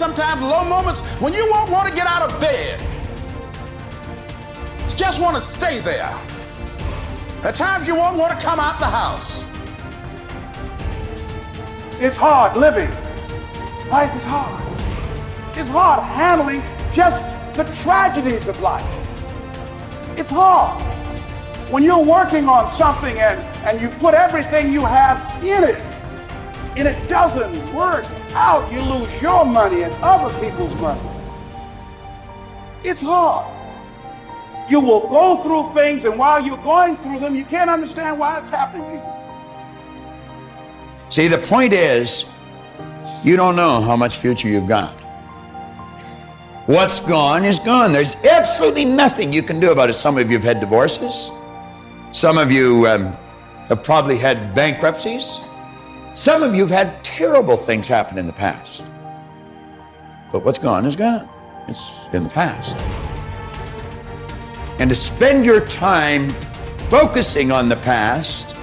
sometimes low moments when you won't want to get out of bed. You just want to stay there. At times you won't want to come out the house. It's hard living. Life is hard. It's hard handling just the tragedies of life. It's hard. When you're working on something and you put everything you have in it, and it doesn't work out, you lose your money and other people's money. It's hard. You will go through things, and while you're going through them, you can't understand why it's happening to you. See, the point is, you don't know how much future you've got. What's gone is gone. There's absolutely nothing you can do about it. Some of you have had divorces. Some of you have probably had bankruptcies. Some of you have had terrible things happen in the past. But what's gone is gone. It's in the past. And to spend your time focusing on the past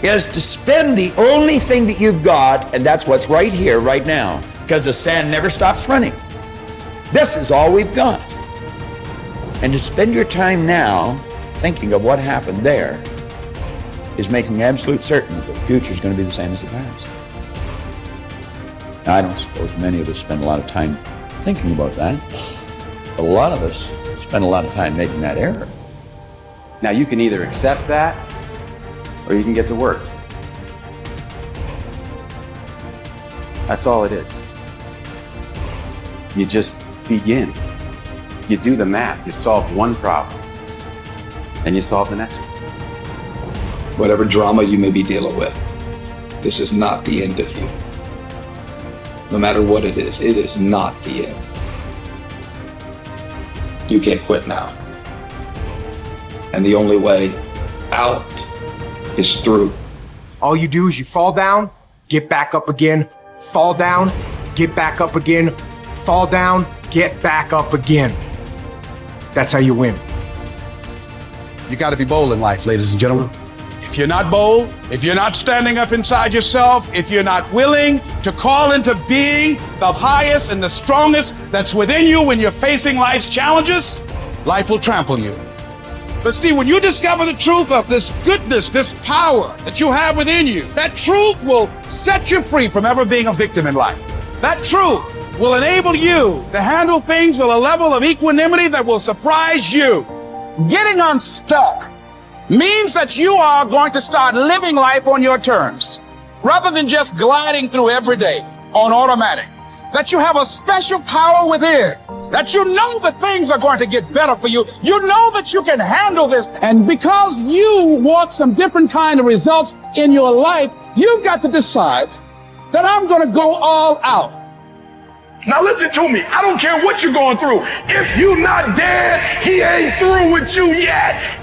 is to spend the only thing that you've got, and that's what's right here, right now, because the sand never stops running. This is all we've got. And to spend your time now thinking of what happened there is making absolute certain that the future is going to be the same as the past. Now, I don't suppose many of us spend a lot of time thinking about that, but a lot of us spend a lot of time making that error. Now, you can either accept that or you can get to work. That's all it is. You just begin. You do the math. You solve one problem and you solve the next one. Whatever drama you may be dealing with, this is not the end of you. No matter what it is not the end. You can't quit now. And the only way out is through. All you do is you fall down, get back up again, fall down, get back up again, fall down, get back up again. That's how you win. You got to be bold in life, ladies and gentlemen. If you're not bold, if you're not standing up inside yourself, if you're not willing to call into being the highest and the strongest that's within you when you're facing life's challenges, life will trample you. But see, when you discover the truth of this goodness, this power that you have within you, that truth will set you free from ever being a victim in life. That truth will enable you to handle things with a level of equanimity that will surprise you. Getting unstuck means that you are going to start living life on your terms, rather than just gliding through every day on automatic. That you have a special power within, that you know that things are going to get better for you. You know that you can handle this. And because you want some different kind of results in your life, you've got to decide that I'm going to go all out. Now listen to me. I don't care what you're going through. If you're not dead, he ain't through with you yet.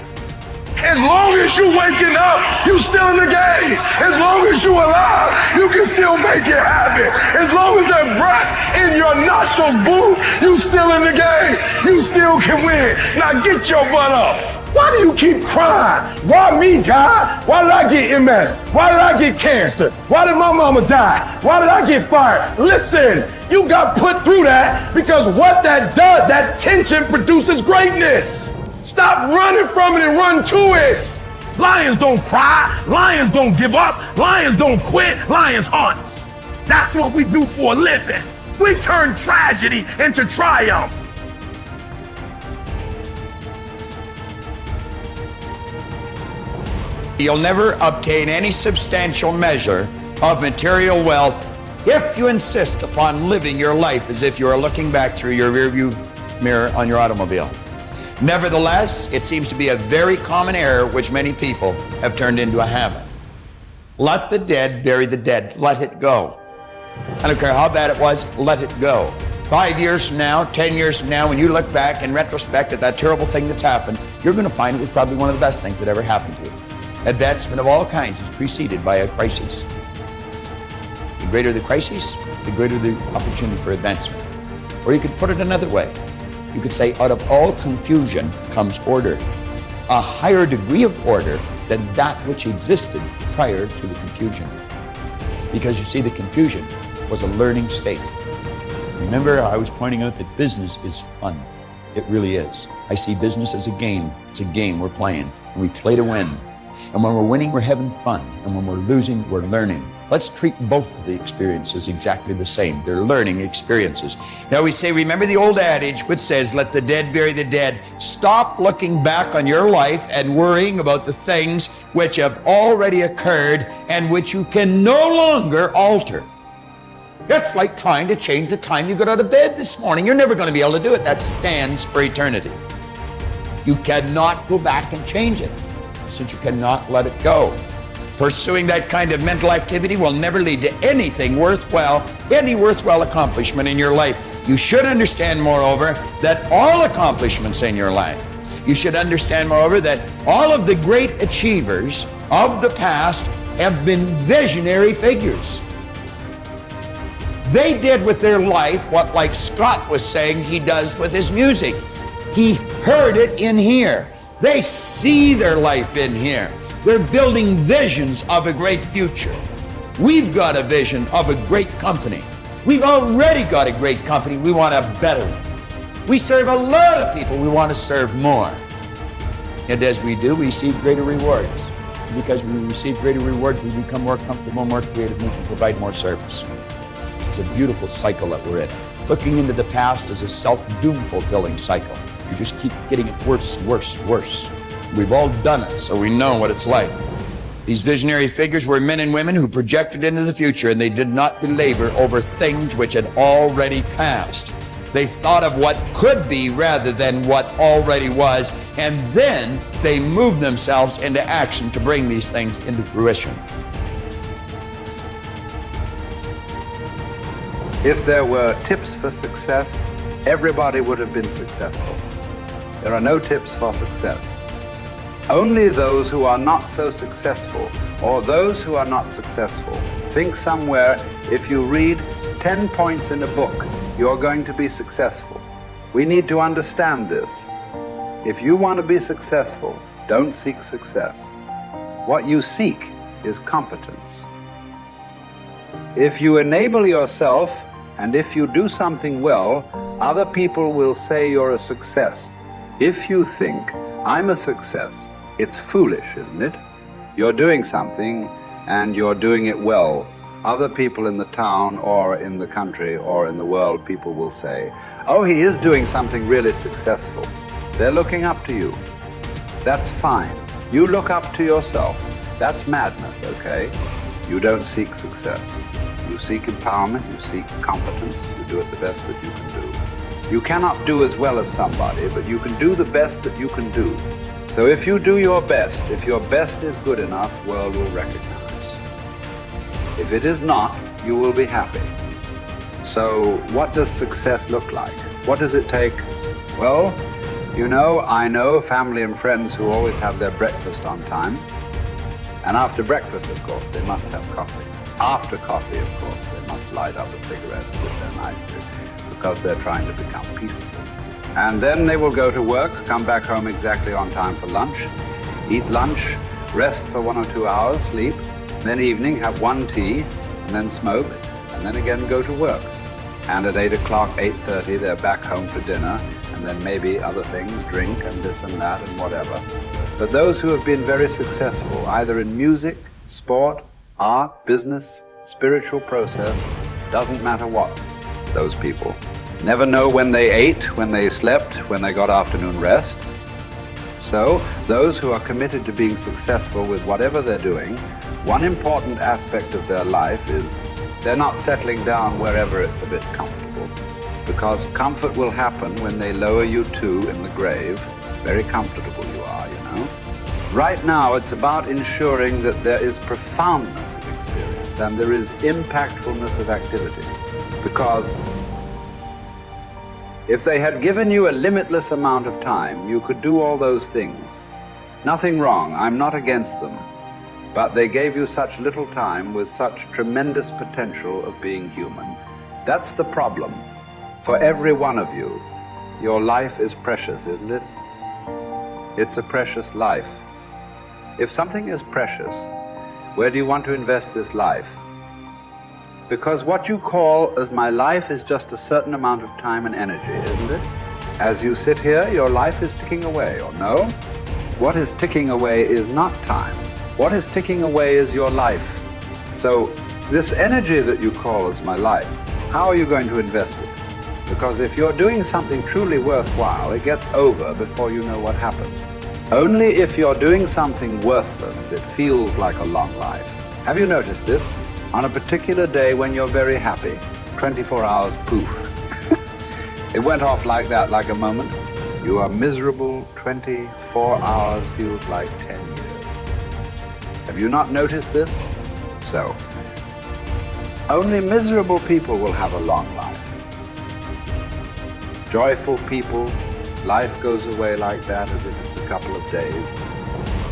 As long as you waking up, you still in the game. As long as you alive, you can still make it happen. As long as that breath in your nostrils move, you still in the game. You still can win. Now get your butt up. Why do you keep crying? Why me, God? Why did I get MS? Why did I get cancer? Why did my mama die? Why did I get fired? Listen, you got put through that because what that does, that tension produces greatness. Stop running from it and run to it. Lions don't cry. Lions don't give up. Lions don't quit. Lions hunt. That's what we do for a living. We turn tragedy into triumph. You'll never obtain any substantial measure of material wealth if you insist upon living your life as if you are looking back through your rearview mirror on your automobile. Nevertheless, it seems to be a very common error which many people have turned into a habit. Let the dead bury the dead. Let it go. I don't care how bad it was, let it go. 5 years from now, 10 years from now, when you look back in retrospect at that terrible thing that's happened, you're going to find it was probably one of the best things that ever happened to you. Advancement of all kinds is preceded by a crisis. The greater the crisis, the greater the opportunity for advancement. Or you could put it another way. You could say, out of all confusion comes order, a higher degree of order than that which existed prior to the confusion. Because you see, the confusion was a learning state. Remember, I was pointing out that business is fun. It really is. I see business as a game. It's a game we're playing, and we play to win. And when we're winning, we're having fun. And when we're losing, we're learning. Let's treat both of the experiences exactly the same. They're learning experiences. Now we say, remember the old adage which says, let the dead bury the dead. Stop looking back on your life and worrying about the things which have already occurred and which you can no longer alter. That's like trying to change the time you got out of bed this morning. You're never going to be able to do it. That stands for eternity. You cannot go back and change it, since you cannot let it go. Pursuing that kind of mental activity will never lead to anything worthwhile, any worthwhile accomplishment in your life. You should understand, moreover, that all accomplishments in your life, you should understand, moreover, that all of the great achievers of the past have been visionary figures. They did with their life what, like Scott was saying, he does with his music. He heard it in here. They see their life in here. They're building visions of a great future. We've got a vision of a great company. We've already got a great company. We want a better one. We serve a lot of people. We want to serve more. And as we do, we receive greater rewards. Because we receive greater rewards, we become more comfortable, more creative, and we can provide more service. It's a beautiful cycle that we're in. Looking into the past is a self-doom fulfilling cycle. You just keep getting it worse, worse, worse. We've all done it, so we know what it's like. These visionary figures were men and women who projected into the future, and they did not belabor over things which had already passed. They thought of what could be rather than what already was, and then they moved themselves into action to bring these things into fruition. If there were tips for success, everybody would have been successful. There are no tips for success. Only those who are not so successful, or those who are not successful, think somewhere if you read 10 points in a book, you're going to be successful. We need to understand this. If you want to be successful, don't seek success. What you seek is competence. If you enable yourself, and if you do something well, other people will say you're a success. If you think, I'm a success, it's foolish, isn't it? You're doing something, and you're doing it well. Other people in the town, or in the country, or in the world, people will say, oh, he is doing something really successful. They're looking up to you. That's fine. You look up to yourself. That's madness, okay? You don't seek success. You seek empowerment, you seek competence, you do it the best that you can do. You cannot do as well as somebody, but you can do the best that you can do. So if you do your best, if your best is good enough, the world will recognize. If it is not, you will be happy. So what does success look like? What does it take? Well, you know, I know family and friends who always have their breakfast on time. And after breakfast, of course, they must have coffee. After coffee, of course, they must light up a cigarette and sit there nicely because they're trying to become peaceful. And then they will go to work, come back home exactly on time for lunch, eat lunch, rest for 1 or 2 hours, sleep, then evening have 1 tea, and then smoke, and then again go to work. And at 8 o'clock, 8:30, they're back home for dinner, and then maybe other things, drink and this and that and whatever. But those who have been very successful, either in music, sport, art, business, spiritual process, doesn't matter what, those people never know when they ate, when they slept, when they got afternoon rest. So those who are committed to being successful with whatever they're doing, one important aspect of their life is they're not settling down wherever it's a bit comfortable, because comfort will happen when they lower you too in the grave. Very comfortable you are, you know. Right now, it's about ensuring that there is profoundness of experience and there is impactfulness of activity. Because if they had given you a limitless amount of time, you could do all those things. Nothing wrong, I'm not against them. But they gave you such little time with such tremendous potential of being human. That's the problem. For every one of you, your life is precious, isn't it? It's a precious life. If something is precious, where do you want to invest this life? Because what you call as my life is just a certain amount of time and energy, isn't it? As you sit here, your life is ticking away, or no? What is ticking away is not time. What is ticking away is your life. So this energy that you call as my life, how are you going to invest it? Because if you're doing something truly worthwhile, it gets over before you know what happened. Only if you're doing something worthless, it feels like a long life. Have you noticed this? On a particular day when you're very happy, 24 hours, poof. It went off like that, like a moment. You are miserable, 24 hours feels like 10 years. Have you not noticed this? So, only miserable people will have a long life. Joyful people, life goes away like that as if it's a couple of days.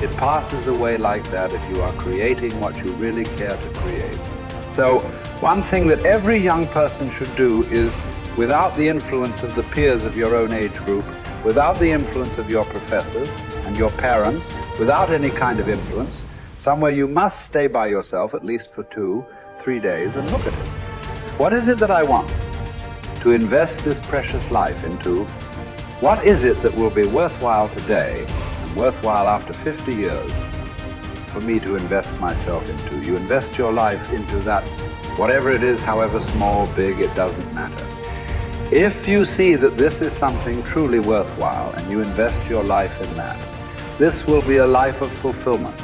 It passes away like that if you are creating what you really care to create. So, one thing that every young person should do is, without the influence of the peers of your own age group, without the influence of your professors and your parents, without any kind of influence, somewhere you must stay by yourself at least for 2-3 days and look at it. What is it that I want to invest this precious life into? What is it that will be worthwhile today and worthwhile after 50 years for me to invest myself into? You invest your life into that, whatever it is, however small, big, it doesn't matter. If you see that this is something truly worthwhile and you invest your life in that, this will be a life of fulfillment.